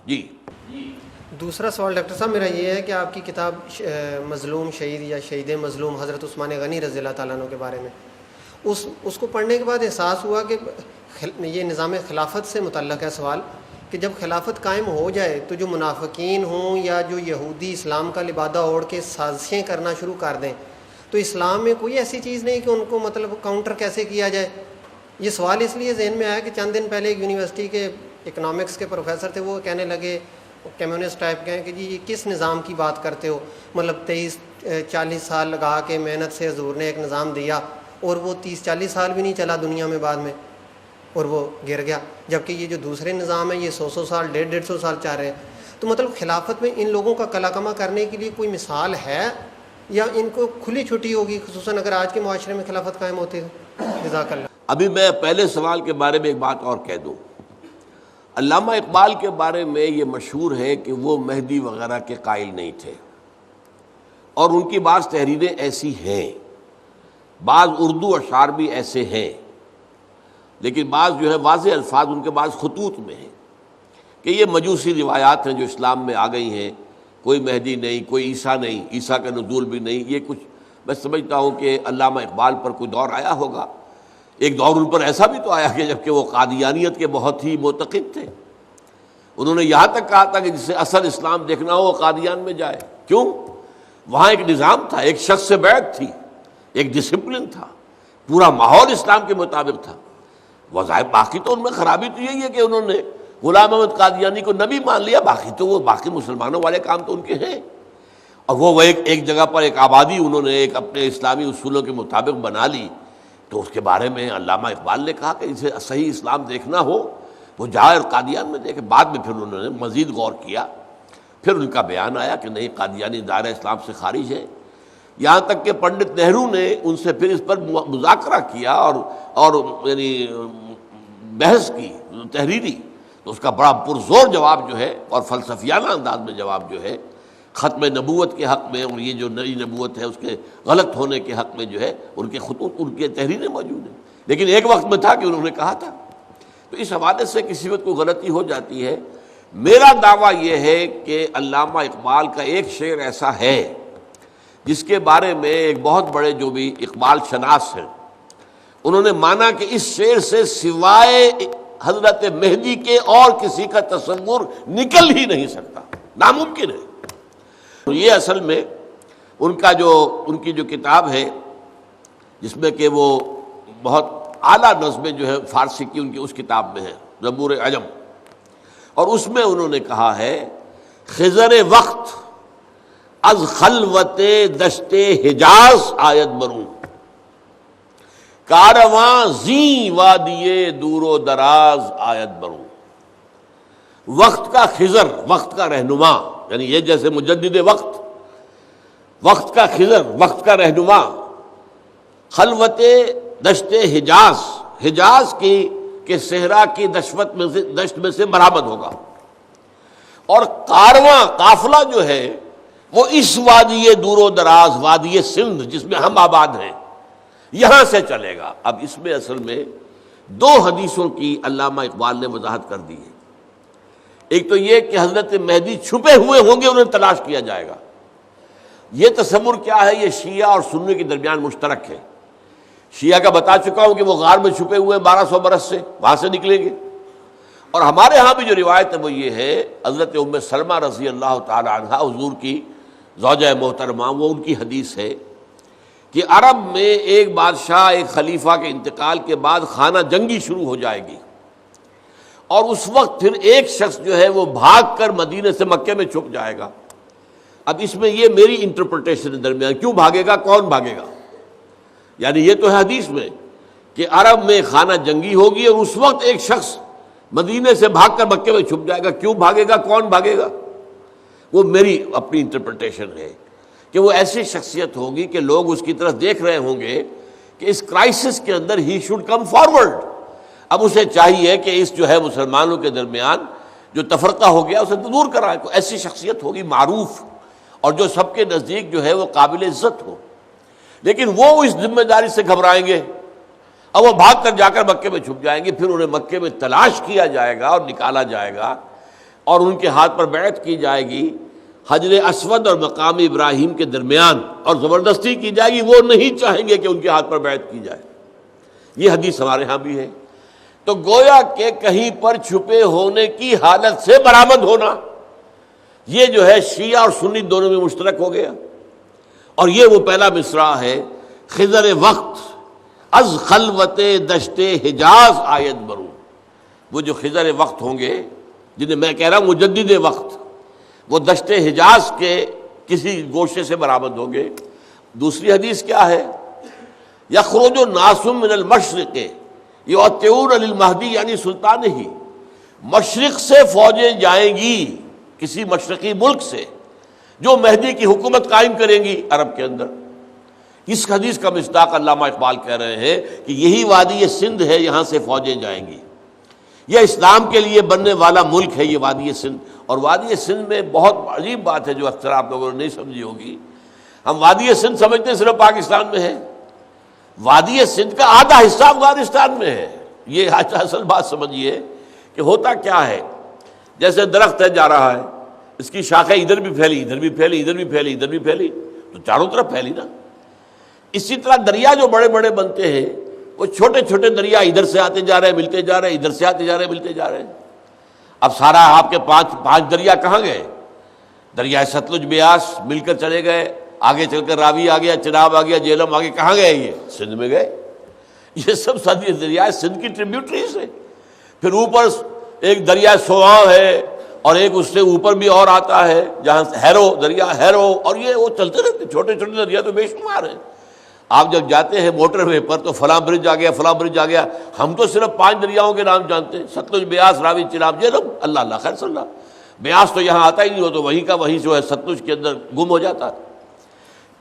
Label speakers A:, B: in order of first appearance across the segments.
A: جی
B: دوسرا سوال ڈاکٹر صاحب میرا یہ ہے کہ آپ کی کتاب مظلوم شہید یا شہید مظلوم حضرت عثمان غنی رضی اللہ تعالیٰ عنہ کے بارے میں، اس کو پڑھنے کے بعد احساس ہوا کہ یہ نظام خلافت سے متعلق ہے سوال، کہ جب خلافت قائم ہو جائے تو جو منافقین ہوں یا جو یہودی اسلام کا لبادہ اوڑھ کے سازشیں کرنا شروع کر دیں، تو اسلام میں کوئی ایسی چیز نہیں کہ ان کو مطلب کاؤنٹر کیسے کیا جائے؟ یہ سوال اس لیے ذہن میں آیا کہ چند دن پہلے ایک یونیورسٹی کے اکنامکس کے پروفیسر تھے، وہ کہنے لگے، کمیونسٹ ٹائپ کے ہیں، کہ جی یہ کس نظام کی بات کرتے ہو، مطلب 23-40 سال لگا کے محنت سے حضور نے ایک نظام دیا اور وہ 30-40 سال بھی نہیں چلا دنیا میں بعد میں، اور وہ گر گیا، جبکہ یہ جو دوسرے نظام ہیں یہ 100 سال 150 سال چل رہے ہیں۔ تو مطلب خلافت میں ان لوگوں کا کلاکما کرنے کے لیے کوئی مثال ہے یا ان کو کھلی چھٹی ہوگی، خصوصاً اگر آج کے معاشرے میں خلافت قائم ہوتی ہے؟ جزاک اللہ۔
A: ابھی میں پہلے سوال کے بارے میں ایک بات اور کہہ دوں۔ علامہ اقبال کے بارے میں یہ مشہور ہے کہ وہ مہدی وغیرہ کے قائل نہیں تھے، اور ان کی بعض تحریریں ایسی ہیں، بعض اردو اشعار بھی ایسے ہیں، لیکن بعض جو ہے واضح الفاظ ان کے بعض خطوط میں ہیں کہ یہ مجوسی روایات ہیں جو اسلام میں آ گئی ہیں، کوئی مہدی نہیں، کوئی عیسیٰ نہیں، عیسیٰ کا نزول بھی نہیں۔ یہ کچھ میں سمجھتا ہوں کہ علامہ اقبال پر کوئی دور آیا ہوگا، ایک دور ان پر ایسا بھی تو آیا کہ جبکہ وہ قادیانیت کے بہت ہی معتقد تھے، انہوں نے یہاں تک کہا تھا کہ جسے اصل اسلام دیکھنا ہو وہ قادیان میں جائے۔ کیوں؟ وہاں ایک نظام تھا، ایک شخص سے بیعت تھی، ایک ڈسپلن تھا، پورا ماحول اسلام کے مطابق تھا۔ وظاہر باقی تو ان میں خرابی تو یہی ہے کہ انہوں نے غلام احمد قادیانی کو نبی مان لیا، باقی تو وہ باقی مسلمانوں والے کام تو ان کے ہیں، اور وہ ایک جگہ پر ایک آبادی انہوں نے ایک اپنے اسلامی اصولوں کے مطابق بنا لی۔ تو اس کے بارے میں علامہ اقبال نے کہا کہ اسے صحیح اسلام دیکھنا ہو وہ جائے اور قادیان میں دیکھے۔ بعد میں پھر انہوں نے مزید غور کیا، پھر ان کا بیان آیا کہ نہیں، قادیانی دائرہ اسلام سے خارج ہے، یہاں تک کہ پنڈت نہرو نے ان سے پھر اس پر مذاکرہ کیا اور یعنی بحث کی تحریری، تو اس کا بڑا پرزور جواب جو ہے اور فلسفیانہ انداز میں جواب جو ہے ختم نبوت کے حق میں، اور یہ جو نئی نبوت ہے اس کے غلط ہونے کے حق میں جو ہے ان کے خطوط، ان کی تحریریں موجود ہیں۔ لیکن ایک وقت میں تھا کہ انہوں نے کہا تھا، تو اس حوالے سے کسی وقت کوئی غلطی ہو جاتی ہے۔ میرا دعویٰ یہ ہے کہ علامہ اقبال کا ایک شعر ایسا ہے جس کے بارے میں ایک بہت بڑے جو بھی اقبال شناس ہیں انہوں نے مانا کہ اس شعر سے سوائے حضرت مہدی کے اور کسی کا تصور نکل ہی نہیں سکتا، ناممکن ہے۔ تو یہ اصل میں ان کی جو کتاب ہے جس میں کہ وہ بہت اعلیٰ نظمیں جو ہے فارسی کی ان کی اس کتاب میں ہے، زبور عجم، اور اس میں انہوں نے کہا ہے خضر وقت از خلوت دشت حجاز آید برون، کارواں زیں وادی دور و دراز آید برون۔ وقت کا خضر، وقت کا رہنما، یعنی یہ جیسے مجدد وقت، وقت کا خضر، وقت کا رہنما، خلوت دشت حجاز، حجاز کی کہ صحرا کی دشت میں سے برآمد ہوگا، اور کارواں قافلہ جو ہے وہ اس وادی دور و دراز، وادی سندھ جس میں ہم آباد ہیں، یہاں سے چلے گا۔ اب اس میں اصل میں دو حدیثوں کی علامہ اقبال نے وضاحت کر دی ہے۔ ایک تو یہ کہ حضرت مہدی چھپے ہوئے ہوں گے، انہیں تلاش کیا جائے گا۔ یہ تصور کیا ہے؟ یہ شیعہ اور سنی کے درمیان مشترک ہے۔ شیعہ کا بتا چکا ہوں کہ وہ غار میں چھپے ہوئے 1200 برس سے وہاں سے نکلیں گے، اور ہمارے ہاں بھی جو روایت ہے وہ یہ ہے، حضرت ام سلمہ رضی اللہ تعالی عنہا حضور کی زوجہ محترمہ، وہ ان کی حدیث ہے کہ عرب میں ایک بادشاہ، ایک خلیفہ کے انتقال کے بعد خانہ جنگی شروع ہو جائے گی، اور اس وقت پھر ایک شخص جو ہے وہ بھاگ کر مدینے سے مکے میں چھپ جائے گا۔ اب اس میں یہ میری انٹرپریٹیشن درمیان، کیوں بھاگے گا، کون بھاگے گا؟ یعنی یہ تو ہے حدیث میں کہ عرب میں خانہ جنگی ہوگی اور اس وقت ایک شخص مدینے سے بھاگ کر مکے میں چھپ جائے گا، کیوں بھاگے گا، کون بھاگے گا؟ وہ میری اپنی انٹرپریٹیشن ہے کہ وہ ایسی شخصیت ہوگی کہ لوگ اس کی طرف دیکھ رہے ہوں گے کہ اس کرائسس کے اندر ہی شوڈ کم فارورڈ۔ اب اسے چاہیے کہ اس جو ہے مسلمانوں کے درمیان جو تفرقہ ہو گیا اسے دور کرائے، کوئی ایسی شخصیت ہوگی معروف اور جو سب کے نزدیک جو ہے وہ قابل عزت ہو۔ لیکن وہ اس ذمہ داری سے گھبرائیں گے، اب وہ بھاگ کر جا کر مکے میں چھپ جائیں گے، پھر انہیں مکے میں تلاش کیا جائے گا اور نکالا جائے گا۔ اور ان کے ہاتھ پر بیعت کی جائے گی حجر اسود اور مقام ابراہیم کے درمیان، اور زبردستی کی جائے گی، وہ نہیں چاہیں گے کہ ان کے ہاتھ پر بیعت کی جائے۔ یہ حدیث ہمارے ہاں بھی ہے۔ تو گویا کہ کہیں پر چھپے ہونے کی حالت سے برآمد ہونا، یہ جو ہے شیعہ اور سنی دونوں میں مشترک ہو گیا۔ اور یہ وہ پہلا مصرع ہے، خضر وقت از خلوت دشت حجاز آیت برو۔ وہ جو خضر وقت ہوں گے، جنہیں میں کہہ رہا ہوں مجدد وقت، وہ دشت حجاز کے کسی گوشے سے برآمد ہوں گے۔ دوسری حدیث کیا ہے؟ یخرج الناس من المشرق یؤتون للمہدی، یعنی سلطان ہی، مشرق سے فوجیں جائیں گی، کسی مشرقی ملک سے، جو مہدی کی حکومت قائم کریں گی عرب کے اندر۔ اس حدیث کا مصداق علامہ اقبال کہہ رہے ہیں کہ یہی وادی سندھ ہے، یہاں سے فوجیں جائیں گی، یہ اسلام کے لیے بننے والا ملک ہے یہ وادی سندھ۔ اور وادی سندھ میں بہت عجیب بات ہے جو اکثر آپ لوگوں نے نہیں سمجھی ہوگی۔ ہم وادی سندھ سمجھتے ہیں صرف پاکستان میں ہے، وادی سندھ کا آدھا حصہ افغانستان میں ہے۔ یہ اصل بات سمجھیے کہ ہوتا کیا ہے، جیسے درخت ہے جا رہا ہے، اس کی شاخیں ادھر بھی پھیلی، ادھر بھی پھیلی، ادھر بھی پھیلی، ادھر بھی پھیلی، تو چاروں طرف پھیلی نا۔ اسی طرح دریا جو بڑے بڑے بنتے ہیں، وہ چھوٹے چھوٹے دریا ادھر سے آتے جا رہے ہیں، ملتے جا رہے ہیں، ادھر سے آتے جا رہے ہیں، ملتے جا رہے ہیں۔ اب سارا آپ کے پانچ دریا کہاں گئے؟ دریائے ستلج بیاس مل کر چلے گئے، آگے چل کر راوی آ گیا، چناب آ گیا، جہلم آ گیا، کہاں گئے؟ یہ سندھ میں گئے۔ یہ سب دریائے سندھ کی ٹریبیوٹریز ہیں۔ پھر اوپر ایک دریائے سواں ہے، اور ایک اس سے اوپر بھی اور آتا ہے جہاں ہیرو، دریا ہیرو، اور یہ وہ چلتے رہتے، چھوٹے چھوٹے دریا تو بے شمار ہیں۔ آپ جب جاتے ہیں موٹر وے پر تو فلاں برج آ گیا، فلاں برج آ گیا۔ ہم تو صرف 5 دریاؤں کے نام جانتے ہیں، ستلج، بیاس، راوی، چناب، جہلم، اللہ اللہ خیر صلی اللہ۔ بیاس تو یہاں آتا ہی نہیں، ہو تو وہیں کا وہیں جو ہے ستلج کے اندر گم ہو جاتا ہے۔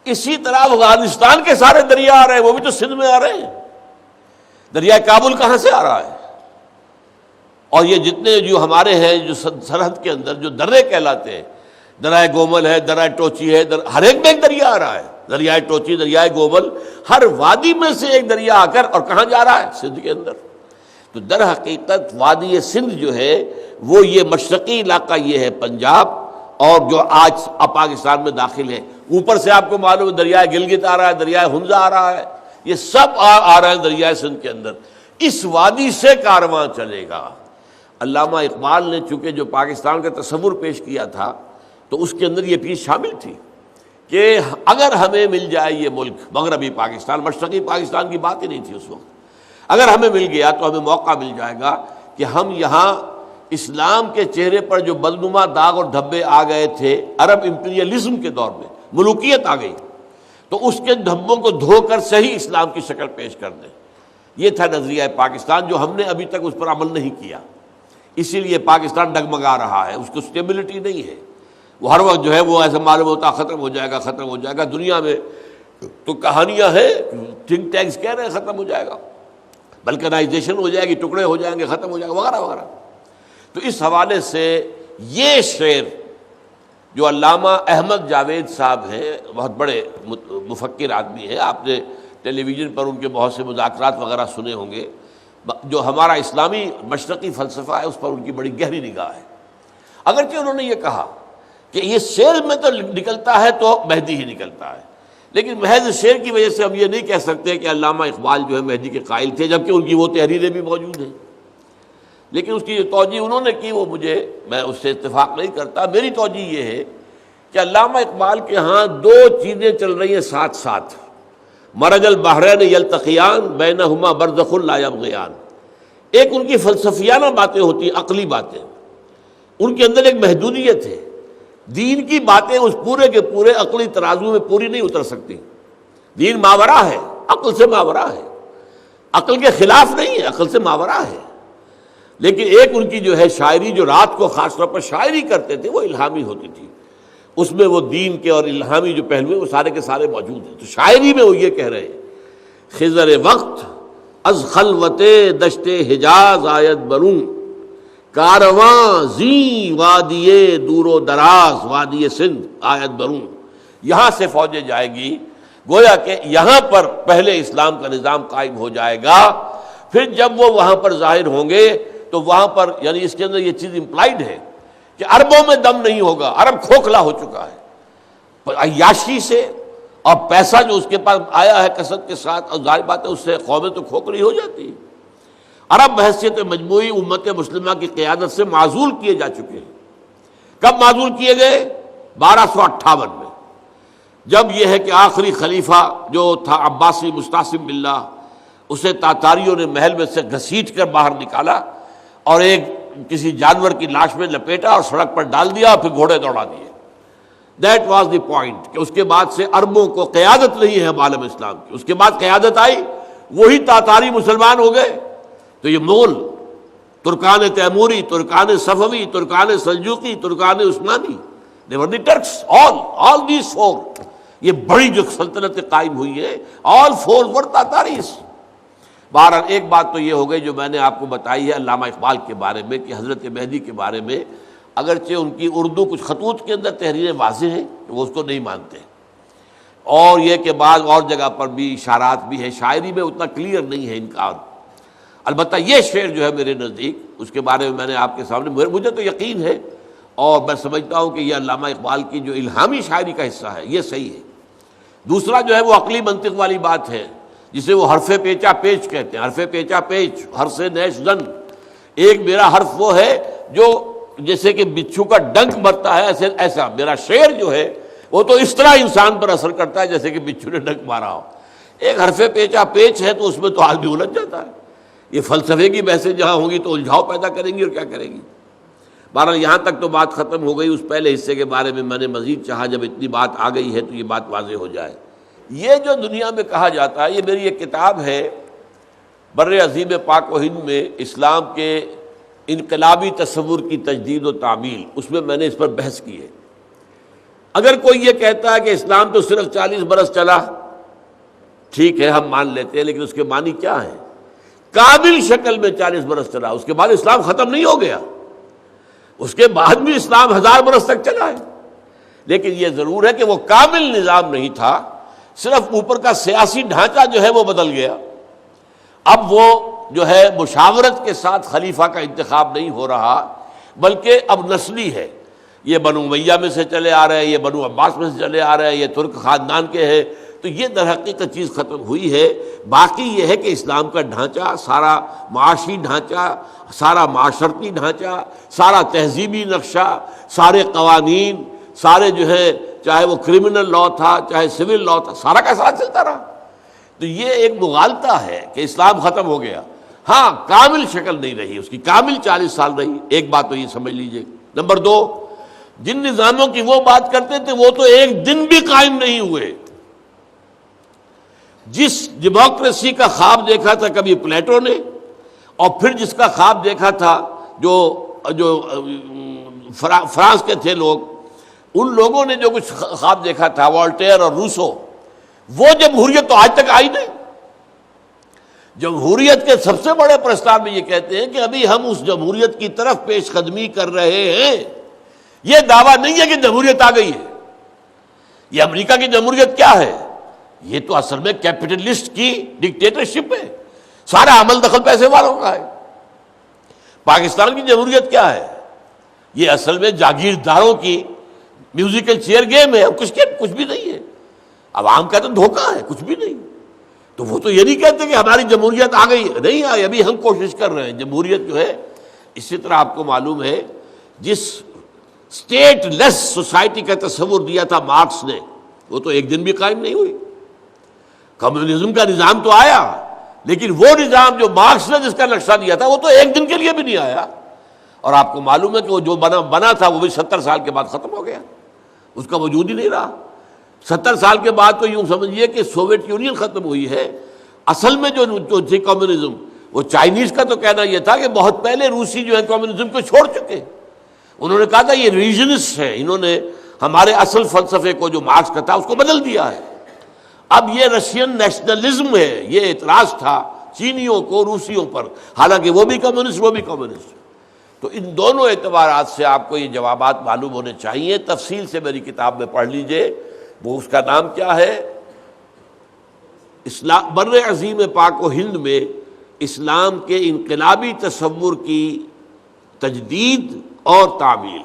A: اسی طرح افغانستان کے سارے دریا آ رہے ہیں، وہ بھی تو سندھ میں آ رہے ہیں۔ دریائے کابل کہاں سے آ رہا ہے؟ اور یہ جتنے جو ہمارے ہیں جو سرحد کے اندر جو درے کہلاتے ہیں، دریائے گومل ہے، دریائے ٹوچی ہے، ہر ایک میں ایک دریا آ رہا ہے۔ دریائے ٹوچی، دریائے گومل، ہر وادی میں سے ایک دریا آ کر اور کہاں جا رہا ہے؟ سندھ کے اندر۔ تو در حقیقت وادی سندھ جو ہے وہ یہ مشرقی علاقہ، یہ ہے پنجاب، اور جو آج پاکستان میں داخل ہے۔ اوپر سے آپ کو معلوم ہے دریائے گلگت آ رہا ہے، دریائے ہنزہ آ رہا ہے، یہ سب آ رہے ہیں دریائے سندھ کے اندر۔ اس وادی سے کارواں چلے گا۔ علامہ اقبال نے چونکہ جو پاکستان کا تصور پیش کیا تھا تو اس کے اندر یہ چیز شامل تھی کہ اگر ہمیں مل جائے یہ ملک، مغربی پاکستان، مشرقی پاکستان کی بات ہی نہیں تھی اس وقت، اگر ہمیں مل گیا تو ہمیں موقع مل جائے گا کہ ہم یہاں اسلام کے چہرے پر جو بدنما داغ اور دھبے آ گئے تھے عرب امپیریلزم کے دور میں، ملوکیت آ گئی، تو اس کے دھبوں کو دھو کر صحیح اسلام کی شکل پیش کر دیں۔ یہ تھا نظریہ پاکستان، جو ہم نے ابھی تک اس پر عمل نہیں کیا، اسی لیے پاکستان ڈگمگا رہا ہے، اس کو سٹیبلٹی نہیں ہے۔ وہ ہر وقت جو ہے وہ ایسا معلوم ہوتا ختم ہو جائے گا، ختم ہو جائے گا۔ دنیا میں تو کہانیاں ہیں، تھنک ٹینکس کہہ رہے ہیں ختم ہو جائے گا، بلکنائزیشن ہو جائے گی، ٹکڑے ہو جائیں گے، ختم ہو جائے گا، وغیرہ وغیرہ۔ تو اس حوالے سے یہ شعر جو علامہ احمد جاوید صاحب ہیں، بہت بڑے مفکر آدمی ہیں، آپ نے ٹیلی ویژن پر ان کے بہت سے مذاکرات وغیرہ سنے ہوں گے، جو ہمارا اسلامی مشرقی فلسفہ ہے اس پر ان کی بڑی گہری نگاہ ہے۔ اگرچہ انہوں نے یہ کہا کہ یہ شعر میں تو نکلتا ہے تو مہدی ہی نکلتا ہے، لیکن محض شعر کی وجہ سے ہم یہ نہیں کہہ سکتے کہ علامہ اقبال جو ہے مہدی کے قائل تھے، جبکہ ان کی وہ تحریریں بھی موجود ہیں۔ لیکن اس کی جو توجہ انہوں نے کی وہ میں اس سے اتفاق نہیں کرتا۔ میری توجہ یہ ہے کہ علامہ اقبال کے ہاں 2 چیزیں چل رہی ہیں ساتھ ساتھ، مرج البحرین یلتقیان بینہما برزخ لا یبغیان۔ ایک ان کی فلسفیانہ باتیں ہوتی ہیں، عقلی باتیں، ان کے اندر ایک محدودیت ہے، دین کی باتیں اس پورے کے پورے عقلی ترازو میں پوری نہیں اتر سکتی۔ دین ماورا ہے، عقل سے ماورا ہے، عقل کے خلاف نہیں ہے، عقل سے ماورا ہے۔ لیکن ایک ان کی جو ہے شاعری، جو رات کو خاص طور پر شاعری کرتے تھے، وہ الہامی ہوتی تھی، اس میں وہ دین کے اور الہامی جو پہلو ہیں وہ سارے کے سارے موجود ہیں۔ تو شاعری میں وہ یہ کہہ رہے ہیں، خضر وقت از خلوت دشت حجاز آیت برون، کارواں زی وادی دور و دراز وادی سندھ آیت برون۔ یہاں سے فوجیں جائے گی، گویا کہ یہاں پر پہلے اسلام کا نظام قائم ہو جائے گا، پھر جب وہ وہاں پر ظاہر ہوں گے تو وہاں پر، یعنی اس کے اندر یہ چیز امپلائڈ ہے کہ عربوں میں دم نہیں ہوگا، عرب کھوکھلا ہو چکا ہے عیاشی سے، اور پیسہ جو اس کے پاس آیا ہے کثرت کے ساتھ، اور ظاہر بات ہے اس سے قومیں تو کھوکھلی ہو جاتی ہیں۔ عرب بحیثیت مجموعی امت مسلمہ کی قیادت سے معزول کیے جا چکے ہیں۔ کب معزول کیے گئے؟ 1258 میں، جب یہ ہے کہ آخری خلیفہ جو تھا عباسی مستعصم باللہ، اسے تاتاریوں نے محل میں سے گھسیٹ کر باہر نکالا اور ایک کسی جانور کی لاش میں لپیٹا اور سڑک پر ڈال دیا اور پھر گھوڑے دوڑا دیے۔ دیٹ واز دی پوائنٹ کہ اس کے بعد سے عربوں کو قیادت نہیں ہے عالم اسلام کی۔ اس کے بعد قیادت آئی، وہی تاتاری مسلمان ہو گئے۔ تو یہ Mughal, Terken Timuri, Terken صفوی، Terken Seljuqi, Terken Usmani, they were the Turks, all these four، یہ بڑی جو سلطنت قائم ہوئی ہے، all four were تاتاریز۔ بہرحال ایک بات تو یہ ہو گئی جو میں نے آپ کو بتائی ہے علامہ اقبال کے بارے میں، کہ حضرت مہدی کے بارے میں اگرچہ ان کی اردو کچھ خطوط کے اندر تحریریں واضح ہیں کہ وہ اس کو نہیں مانتے، اور یہ کہ بعض اور جگہ پر بھی اشارات بھی ہیں، شاعری میں اتنا کلیئر نہیں ہے انکار۔ البتہ یہ شعر جو ہے میرے نزدیک، اس کے بارے میں میں نے آپ کے سامنے، مجھے تو یقین ہے اور میں سمجھتا ہوں کہ یہ علامہ اقبال کی جو الہامی شاعری کا حصہ ہے یہ صحیح ہے۔ دوسرا جو ہے وہ عقلی منطق والی بات ہے، جسے وہ حرف پیچا پیچ کہتے ہیں، حرف پیچا پیچ، حرف نیش زن۔ ایک میرا حرف وہ ہے جو جیسے کہ بچھو کا ڈنک مرتا ہے، ایسا میرا شعر جو ہے وہ تو اس طرح انسان پر اثر کرتا ہے جیسے کہ بچھو نے ڈنک مارا ہو۔ ایک حرف پیچا پیچ ہے تو اس میں تو آدمی الجھ جاتا ہے۔ یہ فلسفے کی بحثیں جہاں ہوں گی تو الجھاؤ پیدا کریں گی، اور کیا کریں گی۔ بہرحال یہاں تک تو بات ختم ہو گئی۔ اس پہلے حصے کے بارے میں میں نے مزید چاہا، جب اتنی بات آ گئی ہے تو یہ بات واضح ہو جائے۔ یہ جو دنیا میں کہا جاتا ہے، یہ میری ایک کتاب ہے بر عظیم پاک و ہند میں اسلام کے انقلابی تصور کی تجدید و تعمیل، اس میں نے اس پر بحث کی ہے۔ اگر کوئی یہ کہتا ہے کہ اسلام تو صرف 40 برس چلا، ٹھیک ہے ہم مان لیتے ہیں، لیکن اس کے معنی کیا ہے؟ کامل شکل میں 40 برس چلا، اس کے بعد اسلام ختم نہیں ہو گیا، اس کے بعد بھی اسلام 1000 برس تک چلا ہے۔ لیکن یہ ضرور ہے کہ وہ کامل نظام نہیں تھا، صرف اوپر کا سیاسی ڈھانچہ جو ہے وہ بدل گیا۔ اب وہ جو ہے مشاورت کے ساتھ خلیفہ کا انتخاب نہیں ہو رہا، بلکہ اب نسلی ہے۔ یہ بنو امیہ میں سے چلے آ رہے ہیں، یہ بنو عباس میں سے چلے آ رہے ہیں، یہ ترک خاندان کے ہیں، تو یہ در حقیقت چیز ختم ہوئی ہے۔ باقی یہ ہے کہ اسلام کا ڈھانچہ، سارا معاشی ڈھانچہ، سارا معاشرتی ڈھانچہ، سارا تہذیبی نقشہ، سارے قوانین، سارے جو ہے چاہے وہ کرمنل لا تھا چاہے سول لا تھا، سارا کا ساتھ چلتا رہا۔ تو یہ ایک مغالطہ ہے کہ اسلام ختم ہو گیا۔ ہاں کامل شکل نہیں رہی اس کی، کامل 40 سال رہی۔ ایک بات تو یہ سمجھ لیجئے۔ نمبر 2، جن نظاموں کی وہ بات کرتے تھے وہ تو ایک دن بھی قائم نہیں ہوئے۔ جس ڈیموکریسی کا خواب دیکھا تھا کبھی پلیٹو نے، اور پھر جس کا خواب دیکھا تھا جو فرانس کے تھے لوگ، ان لوگوں نے جو کچھ خواب دیکھا تھا، والٹیر اور روسو، وہ جمہوریت تو آج تک آئی نہیں۔ جمہوریت کے سب سے بڑے پرستار میں یہ کہتے ہیں کہ ابھی ہم اس جمہوریت کی طرف پیش قدمی کر رہے ہیں۔ یہ دعویٰ نہیں ہے کہ جمہوریت آ گئی ہے۔ یہ امریکہ کی جمہوریت کیا ہے؟ یہ تو اصل میں کیپٹلسٹ کی ڈکٹیٹرشپ ہے، سارا عمل دخل پیسے والوں کا ہے۔ پاکستان کی جمہوریت کیا ہے؟ یہ اصل میں جاگیرداروں کی میوزیکل چیئر گیم ہے، کچھ بھی نہیں ہے۔ عوام کا تو دھوکہ ہے، کچھ بھی نہیں۔ تو وہ تو یہ نہیں کہتے کہ ہماری جمہوریت آ گئی، نہیں آئی، ابھی ہم کوشش کر رہے ہیں۔ جمہوریت جو ہے، اسی طرح آپ کو معلوم ہے جس اسٹیٹ لیس سوسائٹی کا تصور دیا تھا مارکس نے، وہ تو ایک دن بھی قائم نہیں ہوئی۔ کمیونزم کا نظام تو آیا، لیکن وہ نظام جو مارکس نے جس کا نقشہ دیا تھا وہ تو ایک دن کے لیے بھی نہیں آیا۔ اور آپ کو معلوم ہے کہ وہ جو بنا تھا وہ بھی 70 سال کے بعد ختم ہو گیا، اس کا وجود ہی نہیں رہا۔ 70 سال کے بعد تو یوں سمجھیے کہ سوویت یونین ختم ہوئی ہے۔ اصل میں جو تھی کمیونزم، وہ چائنیز کا تو کہنا یہ تھا کہ بہت پہلے روسی جو ہے کمیونزم کو چھوڑ چکے۔ انہوں نے کہا تھا یہ ریجنسٹ ہے، انہوں نے ہمارے اصل فلسفے کو جو مارکس کا تھا اس کو بدل دیا ہے۔ اب یہ رشین نیشنلزم ہے، یہ اعتراض تھا چینیوں کو روسیوں پر، حالانکہ وہ بھی کمیونسٹ وہ بھی کمیونسٹ۔ تو ان دونوں اعتبارات سے آپ کو یہ جوابات معلوم ہونے چاہیے۔ تفصیل سے میری کتاب میں پڑھ لیجئے، وہ اس کا نام کیا ہے؟ اسلام بر عظیم پاک و ہند میں اسلام کے انقلابی تصور کی تجدید اور تعمیل۔